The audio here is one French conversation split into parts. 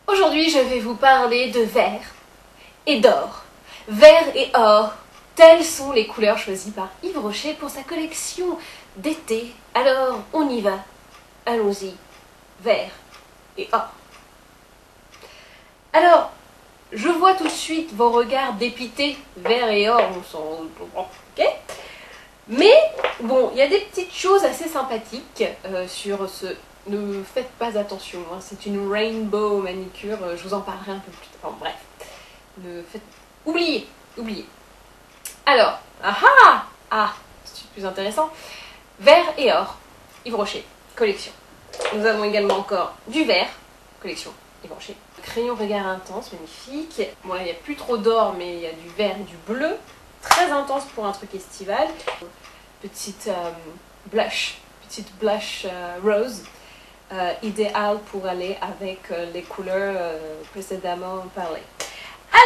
Aujourd'hui, je vais vous parler de vert et d'or. Vert et or, telles sont les couleurs choisies par Yves Rocher pour sa collection d'été. Alors, on y va. Allons-y. Vert et or. Alors, je vois tout de suite vos regards dépités. Vert et or, on s'en... Ok. Mais, bon, il y a des petites choses assez sympathiques sur ce... Ne faites pas attention, hein, c'est une rainbow manicure, je vous en parlerai un peu plus tard. Enfin, bref, ne faites... oubliez. Alors, c'est plus intéressant. Vert et or, Yves Rocher, collection. Nous avons également encore du vert, collection Yves Rocher. Crayon regard intense, magnifique. Bon là, il n'y a plus trop d'or, mais il y a du vert et du bleu. Très intense pour un truc estival. Petite blush rose. Idéal pour aller avec les couleurs précédemment parlées.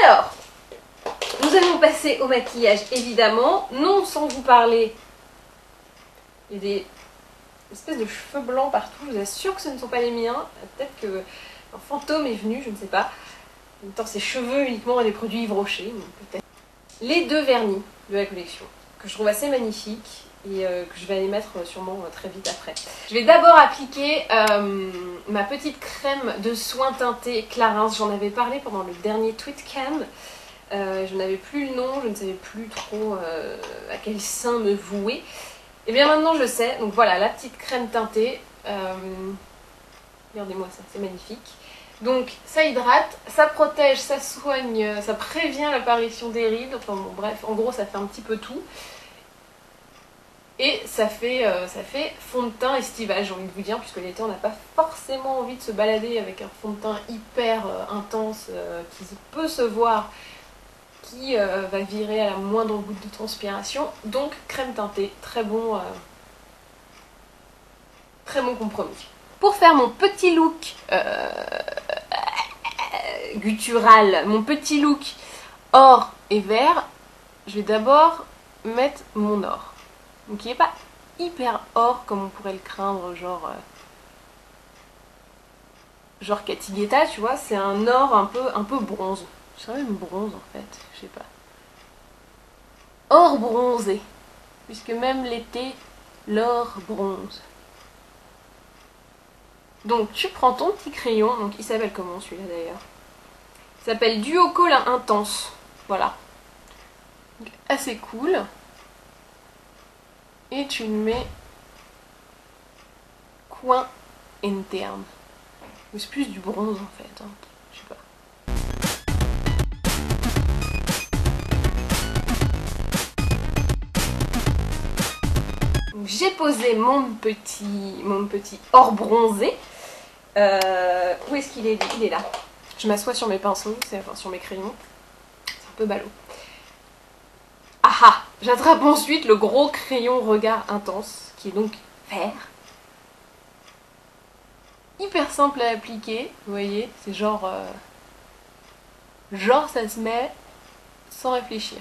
Alors, nous allons passer au maquillage évidemment, non sans vous parler. Il y a des espèces de cheveux blancs partout, je vous assure que ce ne sont pas les miens. Peut-être qu'un fantôme est venu, je ne sais pas. En même temps, ces cheveux uniquement des produits Yves Rocher, peut-être. Les deux vernis de la collection, que je trouve assez magnifiques. Et que je vais aller mettre sûrement très vite après. Je vais d'abord appliquer ma petite crème de soin teinté Clarins. J'en avais parlé pendant le dernier Tweetcam. Je n'avais plus le nom, je ne savais plus trop à quel sein me vouer. Et bien maintenant je sais, donc voilà la petite crème teintée. Regardez-moi ça, c'est magnifique. Donc ça hydrate, ça protège, ça soigne, ça prévient l'apparition des rides. Enfin bon bref, en gros ça fait un petit peu tout. Et ça fait fond de teint estival, j'ai envie de vous dire, puisque l'été on n'a pas forcément envie de se balader avec un fond de teint hyper intense qui peut se voir, qui va virer à la moindre goutte de transpiration. Donc crème teintée, très bon compromis. Pour faire mon petit look guttural, mon petit look or et vert, je vais d'abord mettre mon or. Donc il n'est pas hyper or comme on pourrait le craindre, genre Cathy Guetta, tu vois, c'est un or un peu bronze. Je dirais même bronze en fait, je sais pas. Or bronzé, puisque même l'été, l'or bronze. Donc tu prends ton petit crayon, donc il s'appelle comment celui-là d'ailleurs? Il s'appelle Duocol Intense, voilà. Donc, assez cool. Et tu le mets coin interne. C'est plus du bronze en fait, hein. Je sais pas. J'ai posé mon petit or bronzé. Où est-ce qu'il est? Il est là. Je m'assois sur mes pinceaux, enfin sur mes crayons. C'est un peu ballot. J'attrape ensuite le gros crayon regard intense, qui est donc vert. Hyper simple à appliquer, vous voyez, c'est genre ça se met sans réfléchir.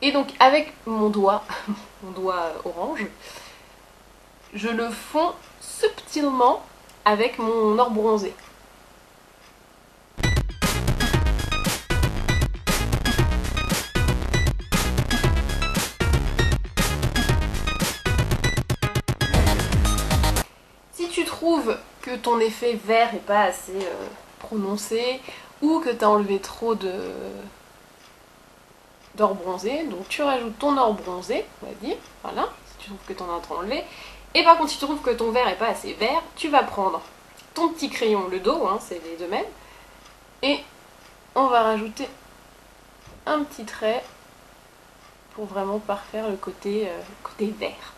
Et donc avec mon doigt orange, je le fonds subtilement avec mon or bronzé. Trouve que ton effet vert n'est pas assez prononcé ou que tu as enlevé trop d'or bronzé, donc tu rajoutes ton or bronzé, on va dire, voilà, si tu trouves que tu en as trop enlevé. Et par contre, si tu trouves que ton vert n'est pas assez vert, tu vas prendre ton petit crayon, le dos, hein, c'est les deux mêmes, et on va rajouter un petit trait pour vraiment parfaire le côté vert.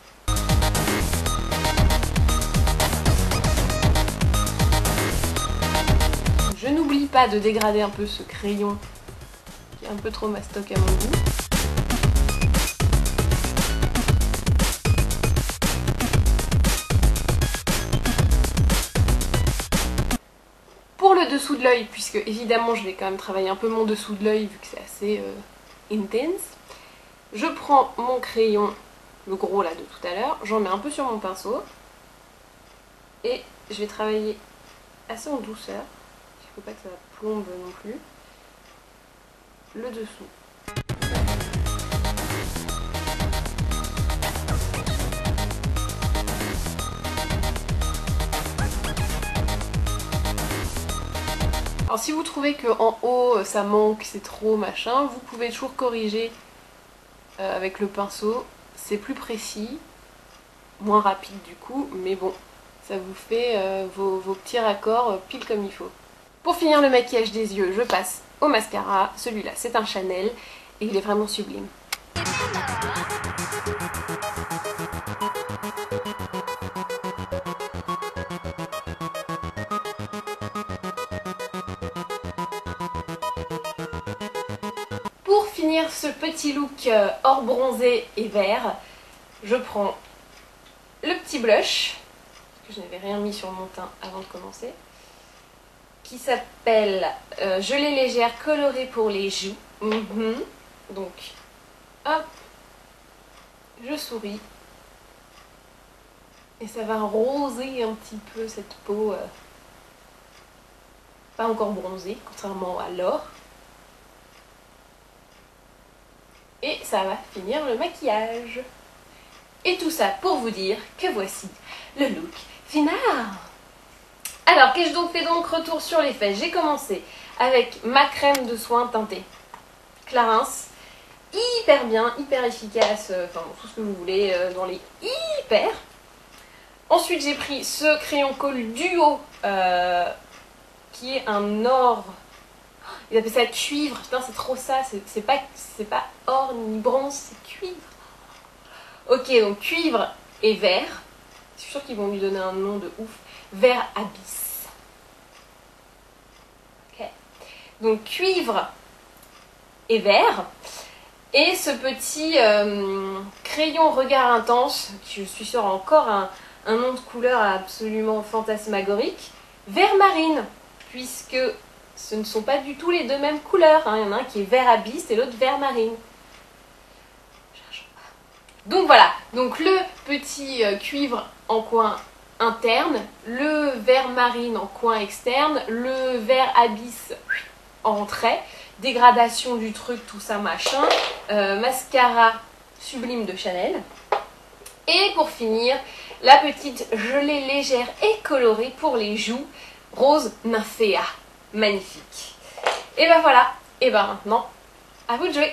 Je n'oublie pas de dégrader un peu ce crayon qui est un peu trop mastoc à mon goût. Pour le dessous de l'œil, puisque évidemment je vais quand même travailler un peu mon dessous de l'œil vu que c'est assez intense, je prends mon crayon, le gros là de tout à l'heure, j'en mets un peu sur mon pinceau et je vais travailler assez en douceur faut pas que ça plombe non plus. Le dessous. Alors si vous trouvez qu'en haut ça manque, c'est trop machin, vous pouvez toujours corriger avec le pinceau. C'est plus précis, moins rapide du coup, mais bon, ça vous fait vos petits raccords pile comme il faut. Pour finir le maquillage des yeux, je passe au mascara. Celui-là, c'est un Chanel et il est vraiment sublime. Pour finir ce petit look or bronzé et vert, je prends le petit blush, parce que je n'avais rien mis sur mon teint avant de commencer, qui s'appelle Gelée légère colorée pour les joues. Donc, hop, je souris. Et ça va roser un petit peu cette peau, pas encore bronzée, contrairement à l'or. Et ça va finir le maquillage. Et tout ça pour vous dire que voici le look final. Alors, qu'ai-je donc fait donc? Retour sur les fesses. J'ai commencé avec ma crème de soin teintée Clarins. Hyper bien, hyper efficace, enfin tout ce que vous voulez dans les hyper. Ensuite, j'ai pris ce crayon colle duo qui est un or. Ils appellent ça cuivre. Putain, c'est trop ça. C'est pas or ni bronze, c'est cuivre. Ok, donc cuivre et vert. Je suis sûre qu'ils vont lui donner un nom de ouf. Vert abyss. Ok. Donc cuivre et vert. Et ce petit crayon regard intense, qui je suis sûre a encore un nom de couleur absolument fantasmagorique. Vert marine, puisque ce ne sont pas du tout les deux mêmes couleurs. Hein. Il y en a un qui est vert abyss et l'autre vert marine. Donc voilà, donc le petit cuivre en coin interne, le vert marine en coin externe, le vert abyss en trait, dégradation du truc, tout ça machin, mascara sublime de Chanel. Et pour finir, la petite gelée légère et colorée pour les joues, rose nymphéa, magnifique. Et ben voilà, et ben maintenant, à vous de jouer.